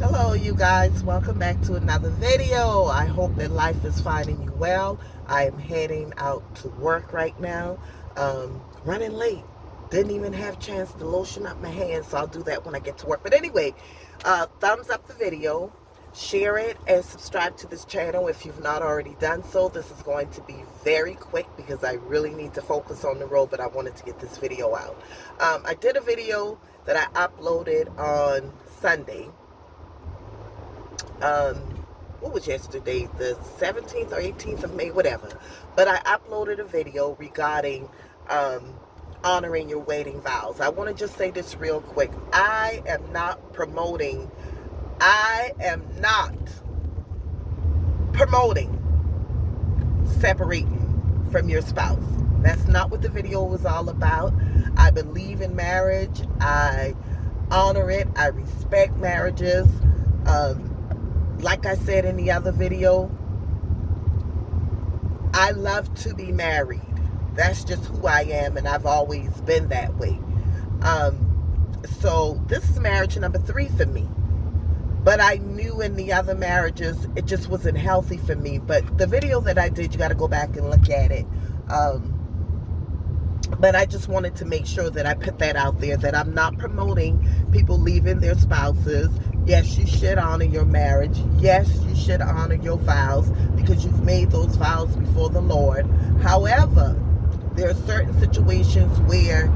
Hello you guys, welcome back to another video. I hope that life is finding you well. I am heading out to work right now. Running late. Didn't even have a chance to lotion up my hands, so I'll do that when I get to work. But anyway, thumbs up the video, share it, and subscribe to this channel if you've not already done so. This is going to be very quick because I really need to focus on the road, but I wanted to get this video out. I did a video that I uploaded on Sunday. What was yesterday, the 17th or 18th of May, whatever, but I uploaded a video regarding honoring your wedding vows. I want to just say this real quick. I am not promoting separating from your spouse. That's not what the video was all about. I believe in marriage. I honor it. I respect marriages. Like I said in the other video, I love to be married. That's just who I am, and I've always been that way. So this is marriage number 3 for me. But I knew in the other marriages, it just wasn't healthy for me. But the video that I did, you got to go back and look at it. But I just wanted to make sure that I put that out there, that I'm not promoting people leaving their spouses. Yes, you should honor your marriage. Yes, you should honor your vows because you've made those vows before the Lord. However, there are certain situations where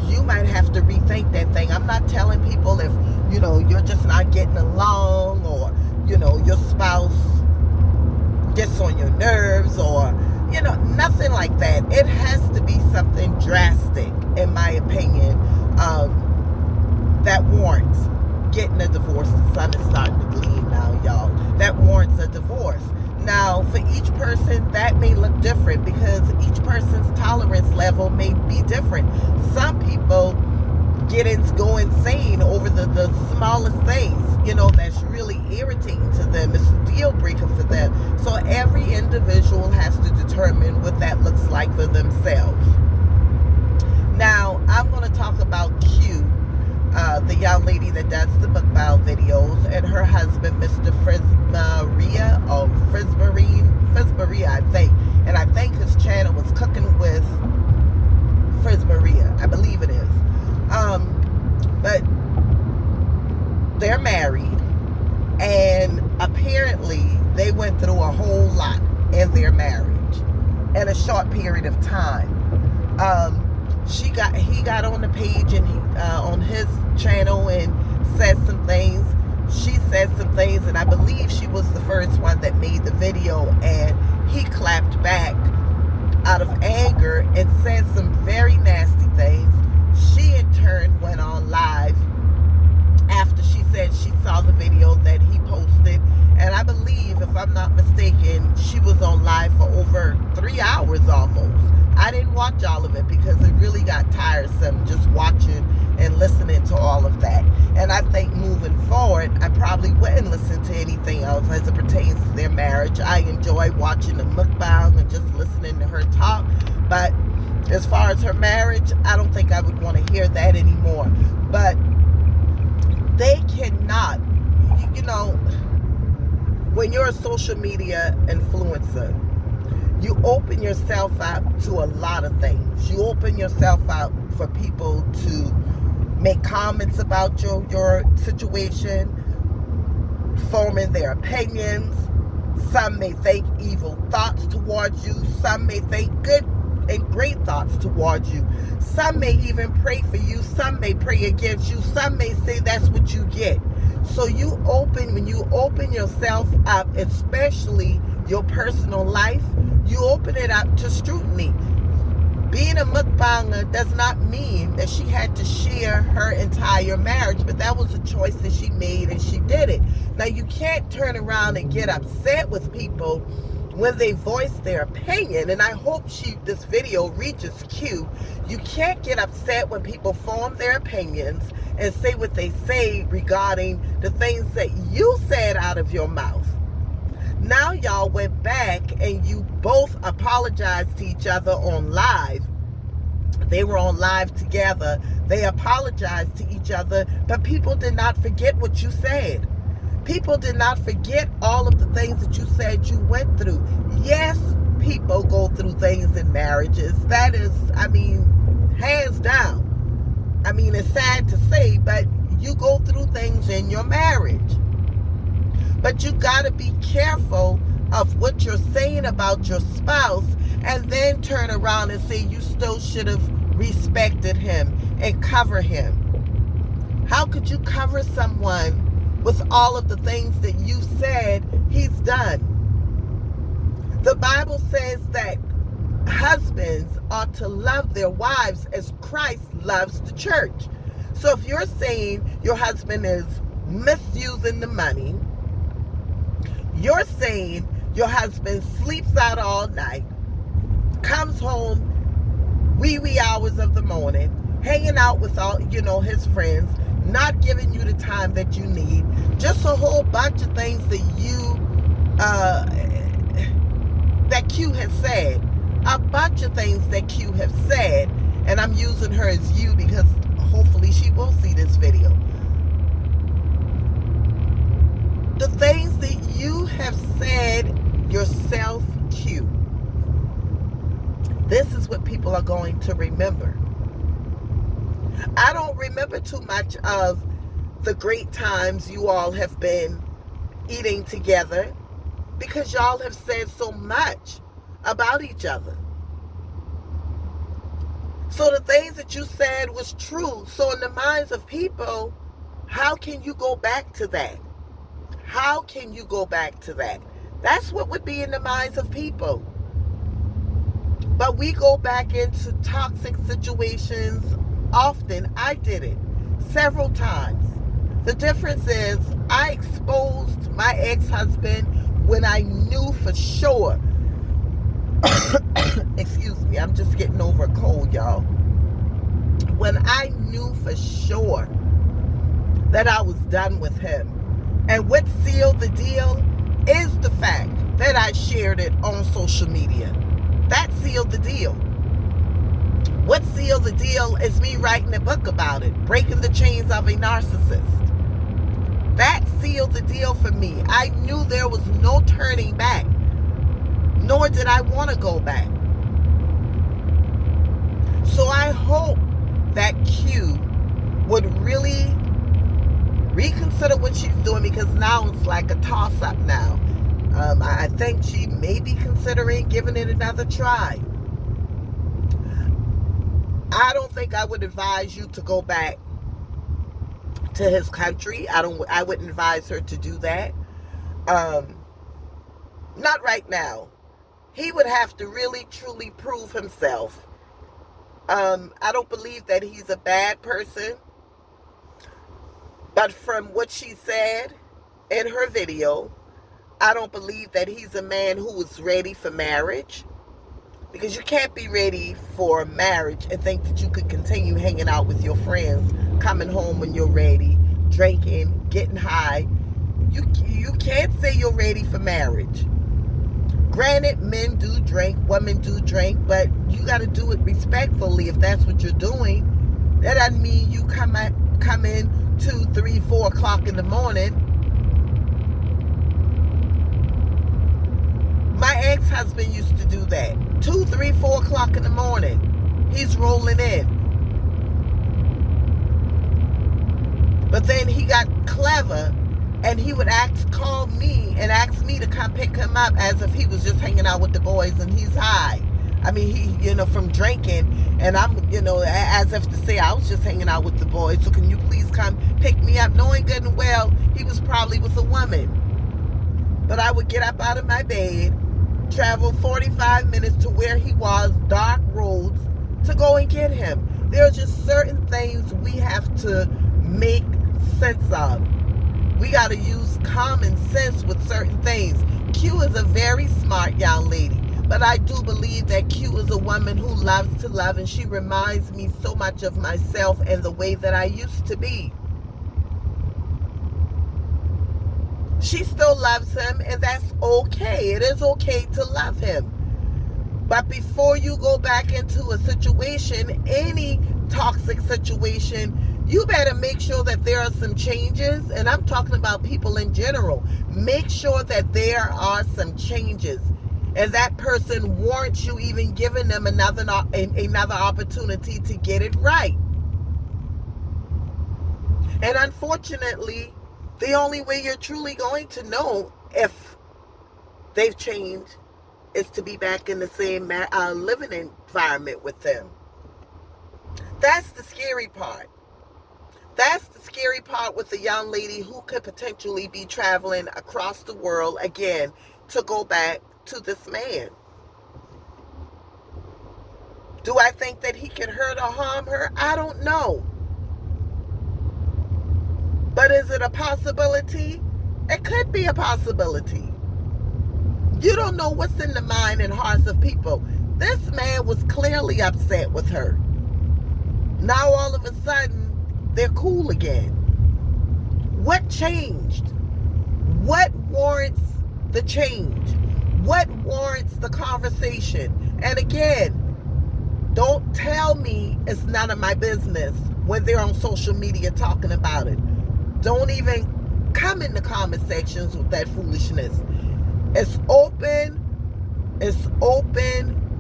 you might have to rethink that thing. I'm not telling people if, you're just not getting along, or, your spouse gets on your nerves, or, nothing like that. It has to be something drastic, in my opinion, that warrants getting a divorce. The sun is starting to gleam now, y'all. That warrants a divorce. Now, for each person, that may look different because each person's tolerance level may be different. Some people go insane over the smallest things, that's really irritating to them. It's a deal breaker for them. So every individual has to determine what that looks like for themselves. Now, I'm going to talk about Q, the young lady that does the mukbang videos, and her husband, Mr. Frismaria, I think. And I think his channel was Cooking with Frismaria. I believe it is. But they're married, and apparently they went through a whole lot in their marriage in a short period of time. He got on the page and on his channel and said some things. She said some things, and I believe she was the first one that made the video, and he clapped back out of anger and said some very nasty things. She in turn went on live after she said she saw the video that he posted, and I believe, if I'm not mistaken, she was on live for over 3 hours almost. I didn't watch all of it because it really got tiresome just watching and listening to all of that. And I think moving forward, I probably wouldn't listen to anything else as it pertains to their marriage. I enjoy watching the mukbang and just listening to her talk. But as far as her marriage, I don't think I would want to hear that anymore. But they cannot, when you're a social media influencer, you open yourself up to a lot of things. You open yourself up for people to make comments about your situation, forming their opinions. Some may think evil thoughts towards you. Some may think good and great thoughts towards you. Some may even pray for you. Some may pray against you. Some may say that's what you get. So when you open yourself up, especially your personal life, you open it up to scrutiny. Being a mukbanger does not mean that she had to share her entire marriage, but that was a choice that she made, and she did it. Now, you can't turn around and get upset with people when they voice their opinion, and I hope this video reaches Q. You can't get upset when people form their opinions and say what they say regarding the things that you said out of your mouth. Now y'all went back and you both apologized to each other on live. They were on live together. They apologized to each other, but people did not forget what you said. People did not forget all of the things that you said you went through. Yes, people go through things in marriages. That is, hands down. It's sad to say, but you go through things in your marriage. But you got to be careful of what you're saying about your spouse and then turn around and say you still should have respected him and cover him. How could you cover someone with all of the things that you said he's done? The Bible says that husbands ought to love their wives as Christ loves the church. So if you're saying your husband is misusing the money, you're saying your husband sleeps out all night, comes home wee hours of the morning, hanging out with all his friends, not giving you the time that you need, just a whole bunch of things that Q has said, a bunch of things that Q have said, and I'm using her as you because hopefully she will see this video. The things that you have said yourself, Q, this is what people are going to remember. I don't remember too much of the great times you all have been eating together because y'all have said so much about each other. So the things that you said was true. So in the minds of people, how can you go back to that? How can you go back to that? That's what would be in the minds of people. But we go back into toxic situations often. I did it several times. The difference is I exposed my ex-husband when I knew for sure. Excuse me, I'm just getting over a cold, y'all. When I knew for sure that I was done with him. And what sealed the deal is the fact that I shared it on social media. That sealed the deal. What sealed the deal is me writing a book about it, Breaking the Chains of a Narcissist. That sealed the deal for me. I knew there was no turning back, nor did I want to go back. So I hope that Q would really reconsider what she's doing, because now it's like a toss-up now. I think she may be considering giving it another try. I don't think I would advise you to go back to his country. I wouldn't advise her to do that. Not right now. He would have to really, truly prove himself. I don't believe that he's a bad person. But from what she said in her video, I don't believe that he's a man who is ready for marriage. Because you can't be ready for marriage and think that you could continue hanging out with your friends, coming home when you're ready, drinking, getting high. You can't say you're ready for marriage. Granted, men do drink, women do drink, but you got to do it respectfully if that's what you're doing. That doesn't mean you come in 2, 3, 4 o'clock in the morning. My ex-husband used to do that. 2, 3, 4 o'clock in the morning. He's rolling in. But then he got clever and he would call me and ask me to come pick him up as if he was just hanging out with the boys and he's high. He, from drinking, and I'm, as if to say, I was just hanging out with the boys, so can you please come pick me up? Knowing good and well, he was probably with a woman. But I would get up out of my bed, travel 45 minutes to where he was, dark roads, to go and get him. There are just certain things we have to make sense of. We got to use common sense with certain things. Q is a very smart young lady, but I do believe that Q is a woman who loves to love, and she reminds me so much of myself and the way that I used to be. She still loves him, and that's okay. It is okay to love him. But before you go back into a situation, any toxic situation, you better make sure that there are some changes. And I'm talking about people in general. Make sure that there are some changes, and that person warrants you even giving them another opportunity to get it right. And unfortunately, the only way you're truly going to know if they've changed is to be back in the same living environment with them. That's the scary part. That's the scary part with a young lady who could potentially be traveling across the world again to go back to this man. Do I think that he can hurt or harm her? I don't know. But is it a possibility? It could be a possibility. You don't know what's in the mind and hearts of people. This man was clearly upset with her. Now all of a sudden, they're cool again. What changed? What warrants the change? What warrants the conversation? And again, don't tell me it's none of my business when they're on social media talking about it. Don't even come in the comment sections with that foolishness. It's open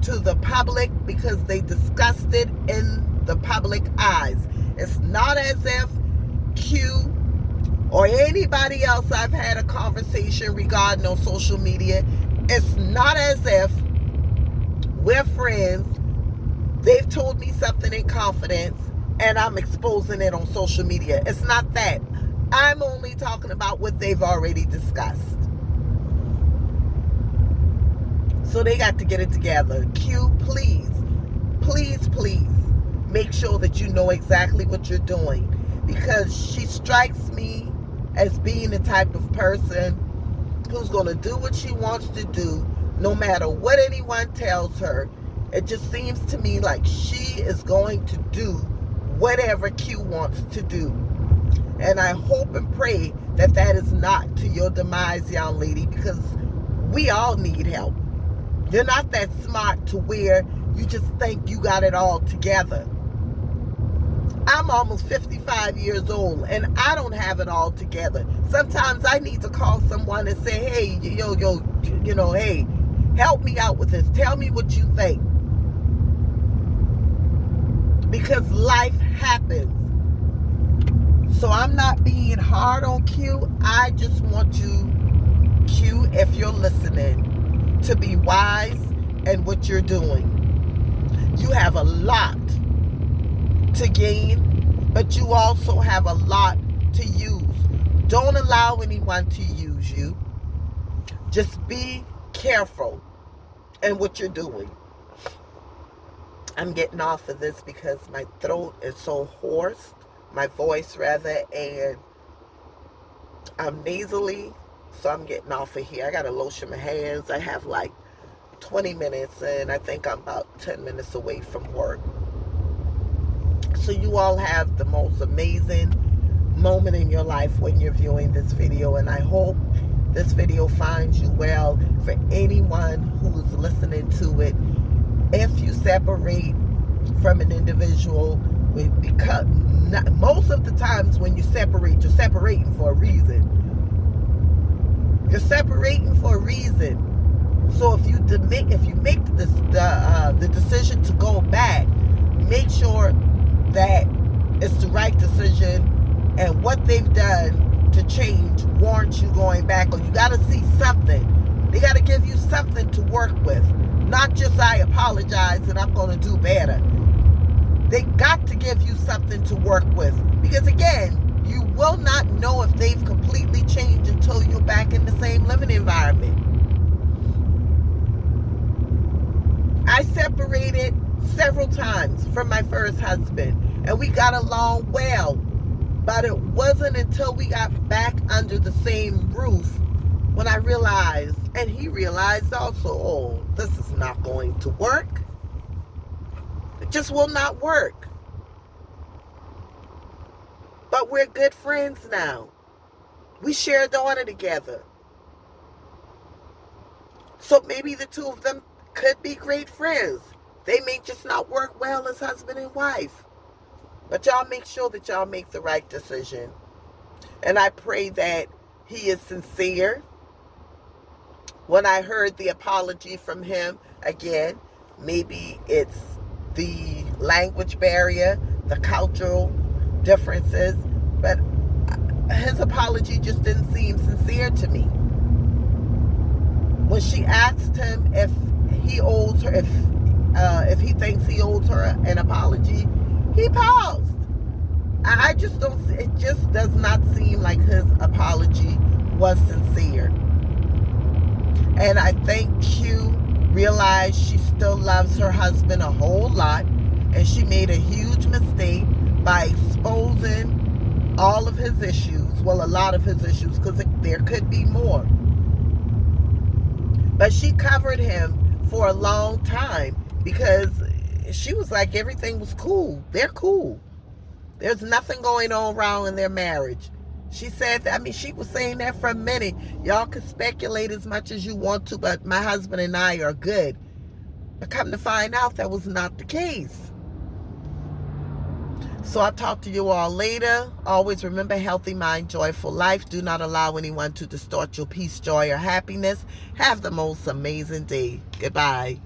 to the public because they discussed it in the public eyes. It's not as if Q or anybody else I've had a conversation regarding on social media, it's not as if we're friends, they've told me something in confidence, and I'm exposing it on social media. It's not that. I'm only talking about what they've already discussed. So they got to get it together. Q, please, make sure that you know exactly what you're doing. Because she strikes me as being the type of person who's going to do what she wants to do, no matter what anyone tells her. It just seems to me like she is going to do whatever Q wants to do. And I hope and pray that that is not to your demise, young lady, because we all need help. You're not that smart to where you just think you got it all together. I'm almost 55 years old, and I don't have it all together. Sometimes I need to call someone and say, hey, hey, help me out with this. Tell me what you think. Because life happens. So I'm not being hard on Q. I just want you, Q, if you're listening, to be wise in what you're doing. You have a lot to gain, but you also have a lot to use. Don't allow anyone to use you. Just be careful in what you're doing. I'm getting off of this because my throat is so hoarse, my voice rather, and I'm nasally, so I'm getting off of here. I gotta lotion my hands. I have like 20 minutes, and I think I'm about 10 minutes away from work. So you all have the most amazing moment in your life when you're viewing this video, and I hope this video finds you well. For anyone who's listening to it, if you separate from an individual, because most of the times when you separate, you're separating for a reason. You're separating for a reason. So if you make the decision to go back, make sure that it's the right decision, and what they've done to change warrants you going back, or you got to see something. They got to give you something to work with, not just I apologize and I'm going to do better. They got to give you something to work with, because again, you will not know if they've completely changed until you're back in the same living environment. I separated several times from my first husband, and we got along well, but it wasn't until we got back under the same roof when I realized, and he realized also, oh, this is not going to work. It just will not work. But we're good friends now. We share a daughter together. So maybe the two of them could be great friends. They may just not work well as husband and wife. But y'all make sure that y'all make the right decision. And I pray that he is sincere. When I heard the apology from him, again, maybe it's the language barrier, the cultural differences, but his apology just didn't seem sincere to me. When she asked him if he owes her, if he thinks he owes her an apology, he paused. I just don't. It just does not seem like his apology was sincere. And I think Q realized she still loves her husband a whole lot, and she made a huge mistake by exposing all of his issues. Well, a lot of his issues, because there could be more. But she covered him for a long time because she was like, everything was cool. They're cool. There's nothing going on wrong in their marriage. She said that. I mean, she was saying that for a minute. Y'all can speculate as much as you want to, but my husband and I are good. But come to find out, that was not the case. So I'll talk to you all later. Always remember, healthy mind, joyful life. Do not allow anyone to distort your peace, joy, or happiness. Have the most amazing day. Goodbye.